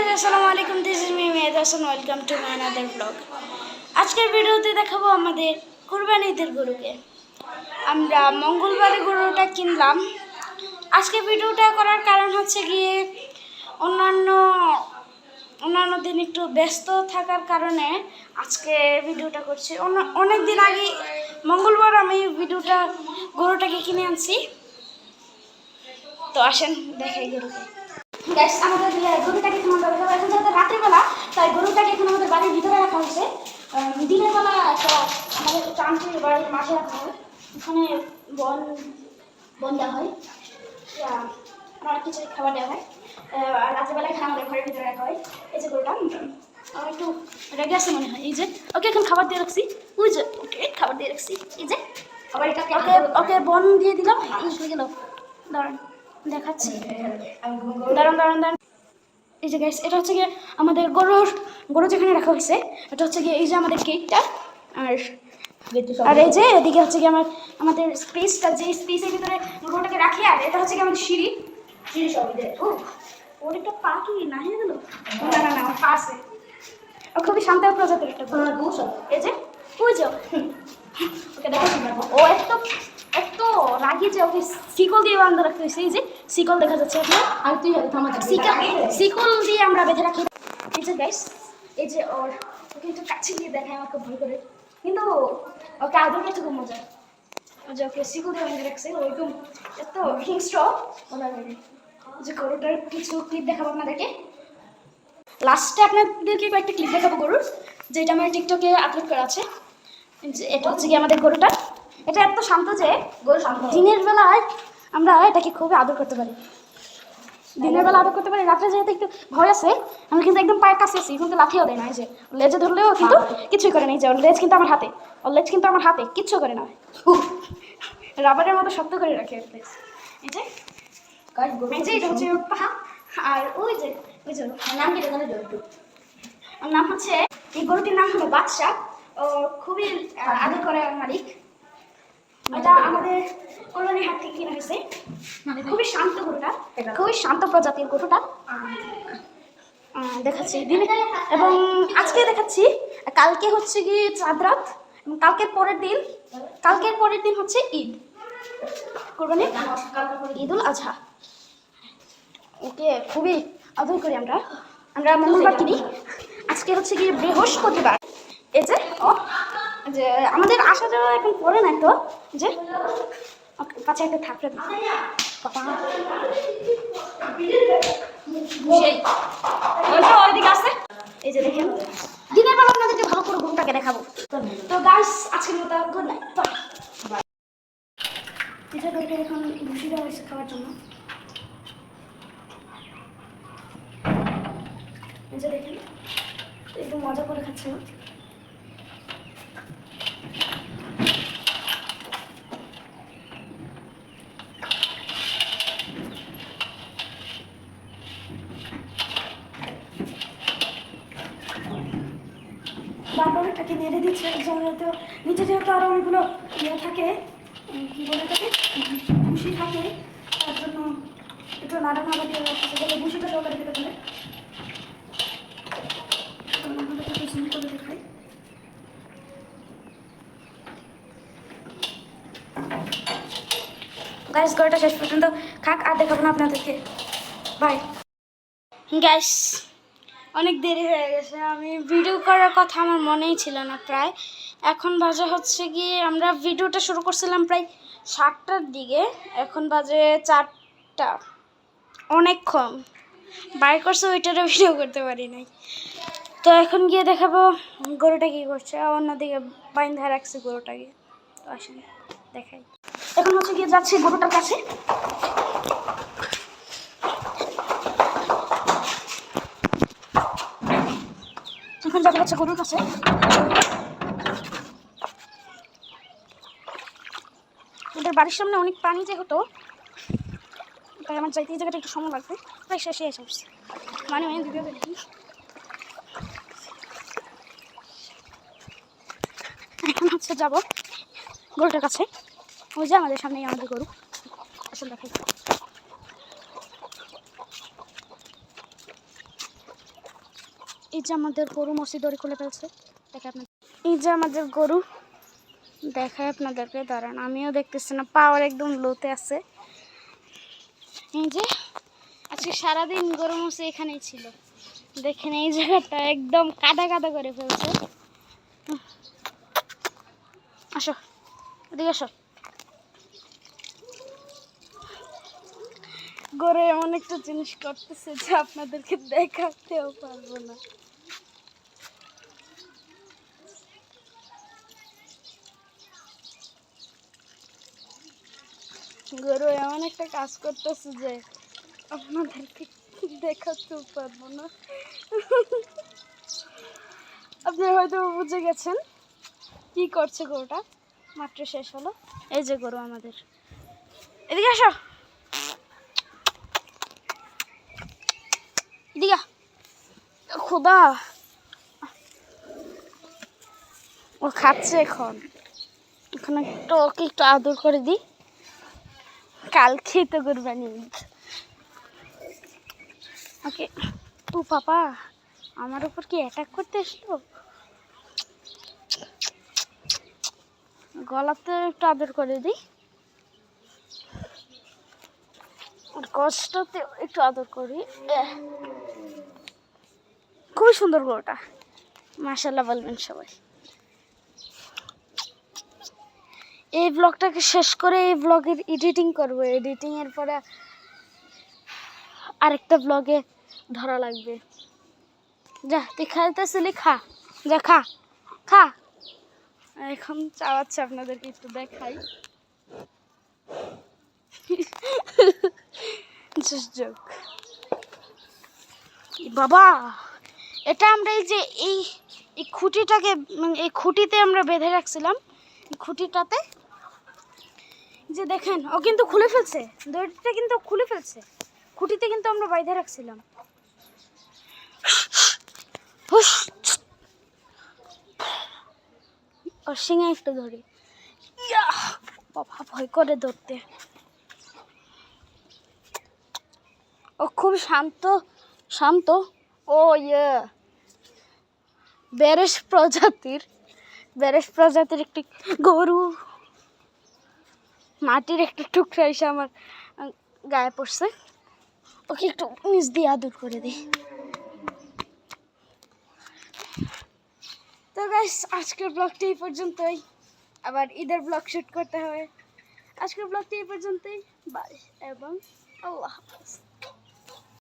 Guys, আসসালামু আলাইকুম। This is me Mehedasan. Welcome to my another blog. আজকের ভিডিওতে দেখাবো আমাদের কুরবানি ঈদের গরুকে। আমরা মঙ্গলবারে গরুটা কিনলাম। আজকে ভিডিওটা করার কারণ হচ্ছে গিয়ে অন্যান্য দিন একটু ব্যস্ত থাকার কারণে আজকে ভিডিওটা করছি। অনেক দিন আগে মঙ্গলবার আমি গরুটাকে কিনে আনছি। তো আসেন দেখাই গরুকে। গ্যাস আমাদের গরুটাকে এখন যেহেতু রাত্রিবেলা, তাই গরুটাকে এখন আমাদের বাড়ির ভিতরে রাখা হয়েছে। দিনের বেলা আমাদের আন্টির বাড়ির মাঠে রাখা হয়, ওখানে বন দেওয়া হয়, অনেক কিছু খাবার দেওয়া হয়। আর রাত্রিবেলা এখানে আমাদের ঘরের ভিতরে রাখা হয়। এই যে গরুটা আমার একটু রেগে আছে মনে হয়। এই যে ওকে এখন খাবার দিয়ে রাখছি, ওই যে ওকে খাবার দিয়ে রাখছি। এই যে আবার ওকে বন দিয়ে দিলাম। এই হয়ে গেল, দাঁড়ান দেখাচ্ছি, দাঁড়ান। এই যে গাইস, এটা হচ্ছে গিয়ে আমাদের গরু যেখানে রাখা হয়েছে, এটা হচ্ছে গিয়ে এই যে আমাদের গেটটা, আর এই যে এদিকে হচ্ছে গিয়ে আমাদের স্পেসটা, যে স্পেসের ভিতরে গরুটাকে রাখি। আর এটা হচ্ছে গিয়ে আমাদের সিঁড়ি সব। ওর একটা পা কি না হয়ে গেল? না আমার পা আছে। ও খুবই শান্ত প্রজাতির একটা গরু। এই যে ওই যে ওকে দেখো, ও একটু রাগি যে ওকে শিকল দিয়ে বান্ধা রাখতে হয়েছে। এই যে শিকল দেখা যাচ্ছে আপনার, আর তুই শিকল দিয়ে আমরা বেঁধে রাখি। এই যে গাইস, এই যে ওকে একটু কাছে গিয়ে দেখায় আমাকে ভয় করে, কিন্তু ওকে আদর করতে খুব মজা। যে ওকে শিকল দিয়ে বেঁধে রাখছে, ওইরকম এত হিংস্র যে গরুটার কিছু ক্লিপ দেখাবো আপনাদেরকে। লাস্টে আপনাদেরকে কয়েকটা ক্লিপ দেখাবো গরুর, যেটা আমার টিকটকে আপলোড করা আছে। এটা হচ্ছে কি আমাদের গরুটা। এটা এত শান্ত যে দিনের বেলায় আমরা এটাকে খুবই আদর করতে পারি। দিনের বেলা আদর করতে পারি, রাত্রে যেহেতু একটু ভয় আছে, আমি কিন্তু একদম পায়ের কাছে আছি, কিন্তু লাঠিও দেয় না। এই যে লেজে ধরলেও কিন্তু কিছুই করে না। এই যে ওর লেজ কিন্তু আমার হাতে, কিচ্ছু করে না। রাবারের মতো শক্ত করে রাখে লেজ। এই যে এটা হচ্ছে ওর পা। আর ওই যে নাম হচ্ছে, এই গরুটির নাম হলো বাদশা। ও খুবই আদর করে মালিক। এটা আমাদের কল্যাণী হাট থেকে কেনা হয়েছে। খুবই শান্ত গরুটা, খুবই শান্ত প্রজাতির গরুটা। দেখাচ্ছি দিনে, এবং আজকে দেখাচ্ছি। কালকে হচ্ছে কি চাঁদ রাত, এবং কালকের পরের দিন হচ্ছে ঈদ, কোরবানি, ঈদুল আজহা। ওকে খুবই আদর করি আমরা মঙ্গলবার কিনি। আজকে হচ্ছে কি বৃহস্পতিবার। এই যে আমাদের আসা যাওয়া এখন পরে না, তো যে কাছে একটা থাকলে ওইদিকে আছে। এই যে দেখেন, দিনের বেলা আপনাদেরকে ভালো করে গরুটাকে দেখাবো। তো গাইস, আজকের মতো গুড নাইট। এই যে গরুটা এখন ভুসি দেওয়া হয়েছে খাওয়ার জন্য। এই যে দেখেন, একটু মজা করে খাচ্ছে। বারবার এটাকে নেড়ে দিচ্ছে, যেহেতু নিচে যেহেতু আরো অনেকগুলো ইয়ে থাকে, কি বলে থাকে, ভুসি থাকে, তার জন্য একটু নাড়ানাড়া দিয়ে রাখতে গেলে ভুসিটা সহকারে দিতে পারে। দেখাই, গাইস গরুটা শেষ পর্যন্ত খাক, আর দেখাবো না আপনাদেরকে। বাই গাইস, অনেক দেরি হয়ে গেছে। আমি ভিডিও করার কথা আমার মনেই ছিল না। প্রায় এখন বাজে হচ্ছে কি, আমরা ভিডিওটা শুরু করছিলাম প্রায় 7টার দিকে, এখন বাজে 4টা। অনেকক্ষণ বাইর করছে, ওইটারও ভিডিও করতে পারি নাই। তো এখন গিয়ে দেখাবো গরুটা কী করছে। অন্যদিকে বাইন্ধা রাখছে গরুটাকে। তো আসেন দেখাই। এখন হচ্ছে গিয়ে যাচ্ছে গরুটার কাছে। এখন যাবে হচ্ছে গরুর কাছে। আমাদের বাড়ির সামনে অনেক পানি যেহেতু, তাই আমার যাইতে এই জায়গাটা একটু সময় লাগবে। প্রায় শেষে এসে আসছে, মানে ভিডিও দেখি। এখন হচ্ছে যাবো গরুটার কাছে। ওই যে আমাদের সামনেই আমাদের গরু, আসলে দেখাই। এই যে আমাদের গরু মসজিদ দড়ি খুলে ফেলছে, দেখে আপনার এই যে আমাদের গরু দেখায় আপনাদেরকে, দাঁড়ান আমিও দেখতেছি না, পাওয়ার একদম লোতে আছে। এই যে আজকে সারাদিন গরু মসজিদ এখানেই ছিল, দেখেন এই জায়গাটা একদম কাদা কাদা করে ফেলছে। আসো এদিকে আসো। গরু এমন একটা জিনিস করতেছে যে আপনাদেরকে দেখাতেও পারবো না। গরু এমন একটা কাজ করতেছে যে আপনাদেরকে দেখাতেও পারবো না। আপনি হয়তো বুঝে গেছেন কি করছে গরুটা, মাত্র শেষ হলো। এই যে গরু আমাদের, এদিকে আসো, এদিকে খোদা, ও খাচ্ছে এখন, এখন একটু ওকে একটু আদর করে দিই, কালকেই তো কুরবানি ঈদ। ওকে ও পাপা আমার উপর কি অ্যাটাক করতে আসলো, গলাতে একটু আদর করে দিই, আর কষ্টতে একটু আদর করি। খুবই সুন্দর গরুটা, মাশাআল্লাহ বলবেন সবাই। এই ব্লগটাকে শেষ করে এই ব্লগের এডিটিং করবো, এডিটিংয়ের পরে আরেকটা ব্লগে ধরা লাগবে। যা তুই খাইতেছিলি, খা, যা খা খা। এখন চাওয়াচ্ছে আপনাদেরকে একটু দেখাই। বাবা এটা আমরা এই যে এই খুঁটিটাকে, এই খুঁটিতে আমরা বেঁধে রাখছিলাম, খুঁটিটাতে যে দেখেন ও কিন্তু খুলে ফেলছে, দড়িটা কিন্তু খুলে ফেলছে, খুঁটিতে কিন্তু আমরা বেঁধে রাখছিলাম। ওর শিঙে একটু ধরি, বাবা ভয় করে ধরতে। ও খুব শান্ত শান্ত। ও বেরেশ প্রজাতির একটি গরু, মাটির একটা টুকরা এসে আমার গায়ে পড়ছে, ওকে একটু নিচ দিয়ে আদর করে দিই। তো গাইস আজকের ব্লগটি এই পর্যন্তই, আবার ঈদের ব্লগ শুট করতে হবে। আজকের ব্লগটি এই পর্যন্তই, বাই এবং আল্লাহ হাফেজ।